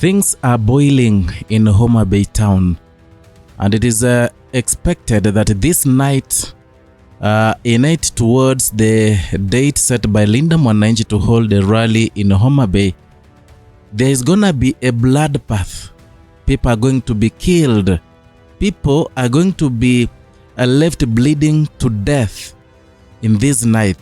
Things are boiling in Homa Bay town, and it is expected that this night, a night towards the date set by Linda Mwananchi to hold a rally in Homa Bay, there is gonna be a bloodbath. People are going to be killed. People are going to be left bleeding to death in this night.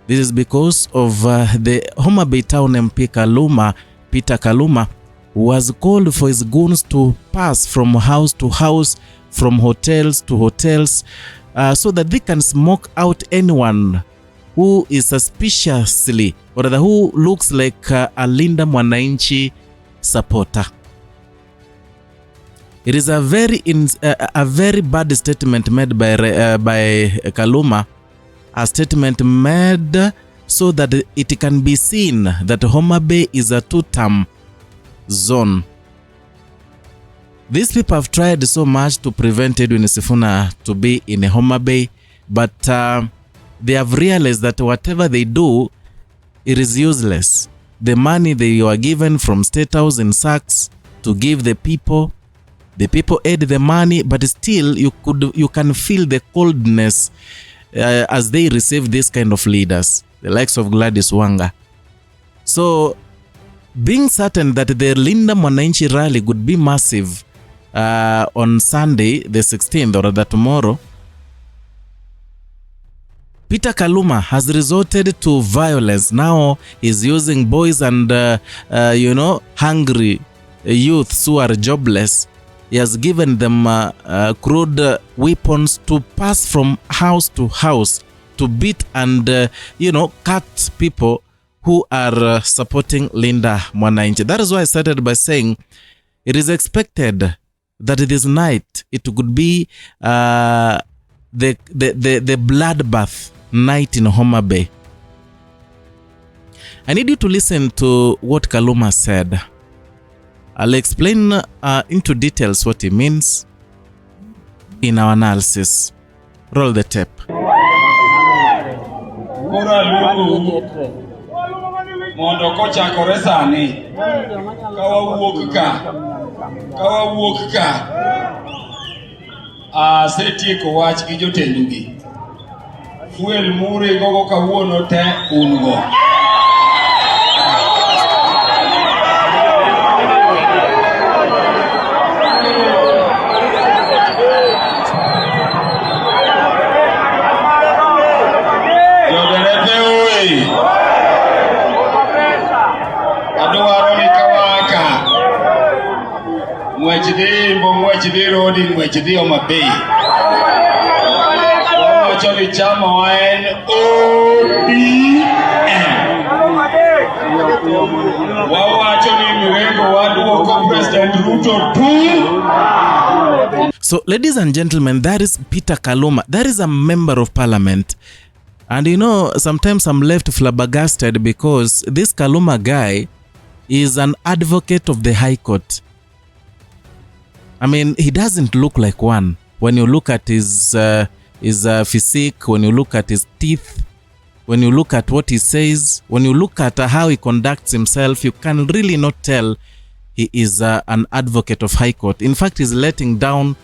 This is because of the Homa Bay town MP Kaluma, Peter Kaluma, was called for his goons to pass from house to house, from hotels to hotels, so that they can smoke out anyone who is suspiciously, or rather who looks like a Linda Mwananchi supporter. It is a very bad statement made by Kaluma, a statement made so that it can be seen that Homa Bay is a two-term zone. These people have tried so much to prevent Edwin Sifuna to be in Homa Bay, but they have realized that whatever they do, it is useless. The money they were given from State House in sacks to give the people ate the money, but still you can feel the coldness as they receive this kind of leaders, the likes of Gladys Wanga. So, being certain that the Linda Mwananchi rally would be massive on Sunday, the 16th, or rather tomorrow, Peter Kaluma has resorted to violence. Now he's using boys and hungry youths who are jobless. He has given them crude weapons to pass from house to house to beat and cut people who are supporting Linda Mwananchi. That is why I started by saying it is expected that this night it could be the bloodbath night in Homa Bay. I need you to listen to what Kaluma said. I'll explain into details what he means in our analysis. Roll the tape. Mondo kocha koresani kawa wuok ka setieko wach gi jotendugi fuel muri gogo kawuono te ungo Mwechidi rodi mwechidi Homa Bay. Wachoni chama waen ODM. Wachoni mirengo waduoko President Ruto tu. So, ladies and gentlemen, that is Peter Kaluma. That is a member of parliament. And sometimes I'm left flabbergasted because this Kaluma guy is an advocate of the High Court. I mean, he doesn't look like one. When you look at his physique, when you look at his teeth, when you look at what he says, when you look at how he conducts himself, you can really not tell he is an advocate of High Court. In fact, he's letting down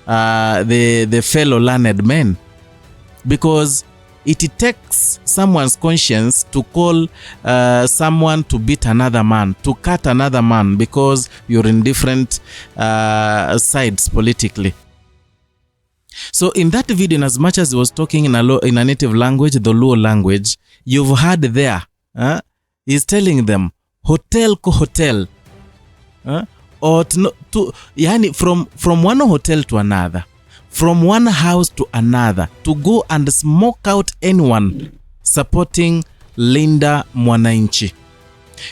the fellow learned men, because it takes someone's conscience to call someone to beat another man, to cut another man, because you're in different sides politically. So in that video, in as much as he was talking in a native language, the Luo language, you've heard there, he's telling them, hotel ko hotel, or from one hotel to another, from one house to another, to go and smoke out anyone supporting Linda Mwananchi.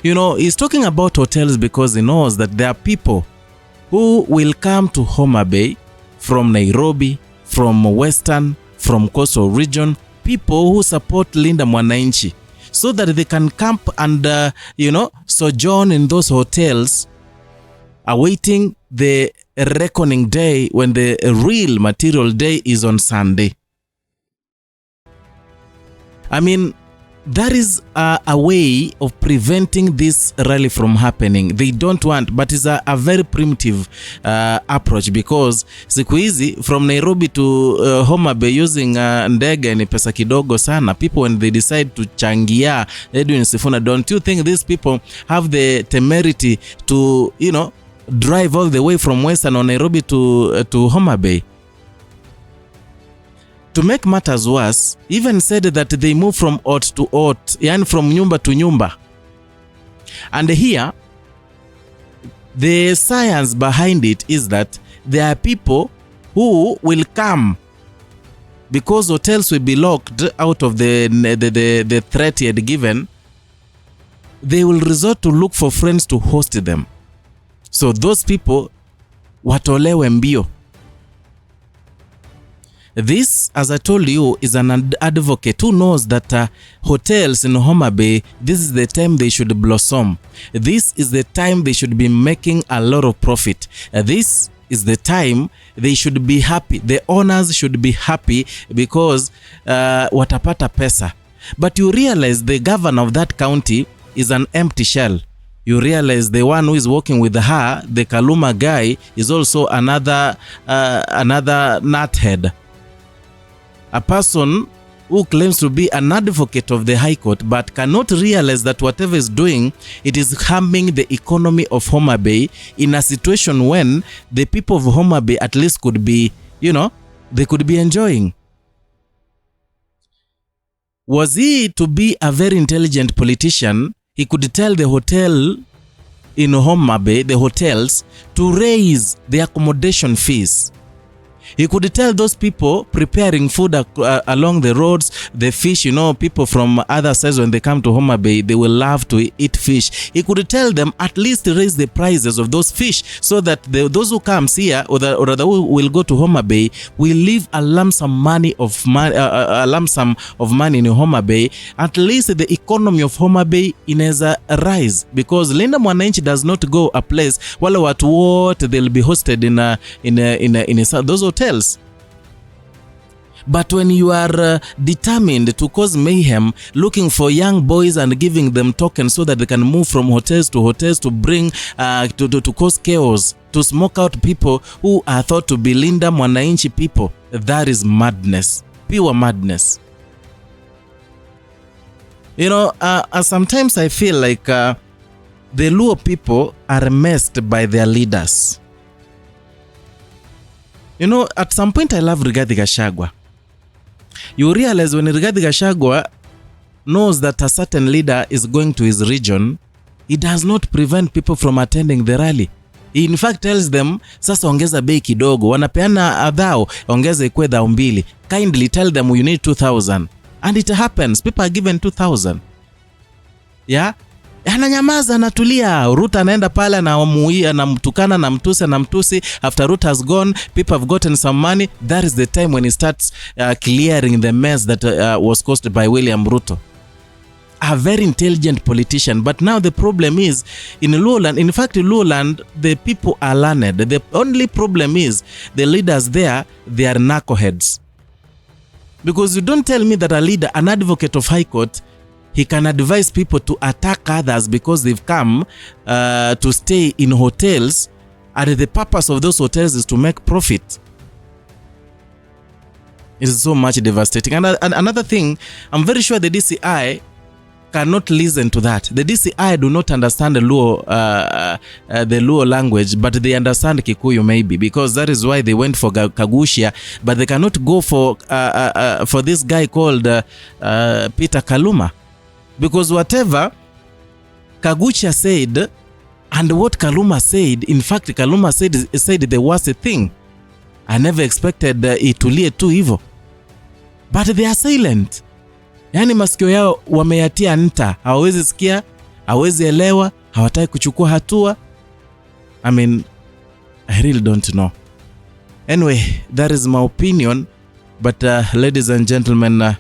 He's talking about hotels because he knows that there are people who will come to Homa Bay from Nairobi, from Western, from Coastal region, people who support Linda Mwananchi, so that they can camp and, sojourn in those hotels, awaiting the reckoning day when the real material day is on Sunday. I mean, That is a way of preventing this rally from happening. They don't want, but it's a very primitive approach, because siku hizi from Nairobi to Homa Bay using ndege ni pesa kidogo sana. People, when they decide to changia Edwin Sifuna, don't you think these people have the temerity to, you know, drive all the way from Western or Nairobi to Homa Bay? To make matters worse, even said that they move from ot to ot, and from nyumba to nyumba. And here, the science behind it is that there are people who will come because hotels will be locked out of the threat he had given. They will resort to look for friends to host them. So those people watolewe mbio. This, as I told you, is an advocate who knows that hotels in Homa Bay, this is the time they should blossom. This is the time they should be making a lot of profit. This is the time they should be happy. The owners should be happy because watapata pesa. But you realize the governor of that county is an empty shell. You realize the one who is working with her, the Kaluma guy, is also another nuthead. A person who claims to be an advocate of the High Court but cannot realize that whatever is doing, it is harming the economy of Homa Bay in a situation when the people of Homa Bay at least could be, you know, they could be enjoying. Was he to be a very intelligent politician, he could tell the hotel in Homa Bay, the hotels, to raise the accommodation fees. He could tell those people preparing food along the roads, the fish, you know, people from other sides when they come to Homa Bay, they will love to eat fish. He could tell them at least raise the prices of those fish so that those who comes here or who will go to Homa Bay will leave a lump sum of money in Homa Bay. At least the economy of Homa Bay inaweza rise, because Linda Mwananchi does not go a place wale watu wote they'll be hosted in those hotels. But when you are determined to cause mayhem, looking for young boys and giving them tokens so that they can move from hotels to bring to cause chaos, to smoke out people who are thought to be Linda Mwananchi people, that is madness, pure madness. You know, sometimes I feel like the Luo people are messed by their leaders. You know, at some point I love Rigathi Gachagua. You realize when Rigathi Gachagua knows that a certain leader is going to his region, he does not prevent people from attending the rally. He in fact tells them, sasa ongeza bei kidogo, wanapeana adhao, ongeza ikwe dhao mbili. Kindly tell them you need 2,000. And it happens, people are given 2,000. Yeah? Ananyamaza, anatulia. Ruto anaenda pale na muia na mtukana na mtusi. After Ruto has gone, people have gotten some money. That is the time when he starts clearing the mess that was caused by William Ruto. A very intelligent politician. But now the problem is in Lowland. In fact, in Lowland, the people are learned. The only problem is the leaders there, they are knuckleheads. Because you don't tell me that a leader, an advocate of High Court, he can advise people to attack others because they've come to stay in hotels, and the purpose of those hotels is to make profit. It is so much devastating. And another thing, I'm very sure the DCI cannot listen to that. The DCI do not understand the Luo language, but they understand Kikuyu maybe, because that is why they went for Kagushia, but they cannot go for this guy called Peter Kaluma. Because whatever Kagushia said and what Kaluma said, in fact Kaluma said the worst thing. I never expected itulie tu hivyo. But they are silent. Yani masikio yao wameyatia nta. Hawawezi sikia, hawawezi elewa, hawataki kuchukua hatua. I mean, I really don't know. Anyway, that is my opinion. But ladies and gentlemen,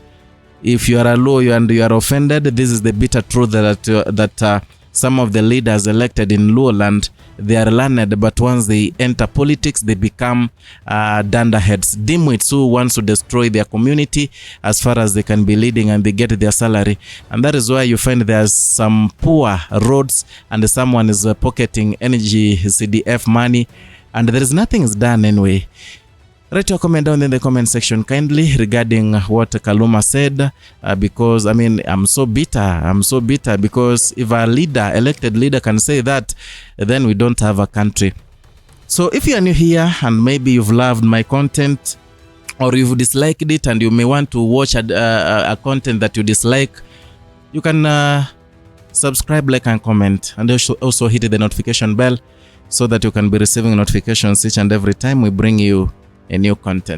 if you are a Luo and you are offended, this is the bitter truth that some of the leaders elected in Luoland, they are learned, but once they enter politics, they become dunderheads, dimwits who wants to destroy their community as far as they can be leading, and they get their salary. And that is why you find there's some poor roads and someone is pocketing energy CDF money, and there is nothing is done anyway. Write your comment down in the comment section kindly regarding what Kaluma said, because I mean, I'm so bitter because if a elected leader can say that, then we don't have a country. So if you are new here and maybe you've loved my content or you've disliked it and you may want to watch a content that you dislike, you can subscribe, like and comment, and also hit the notification bell so that you can be receiving notifications each and every time we bring you a new content.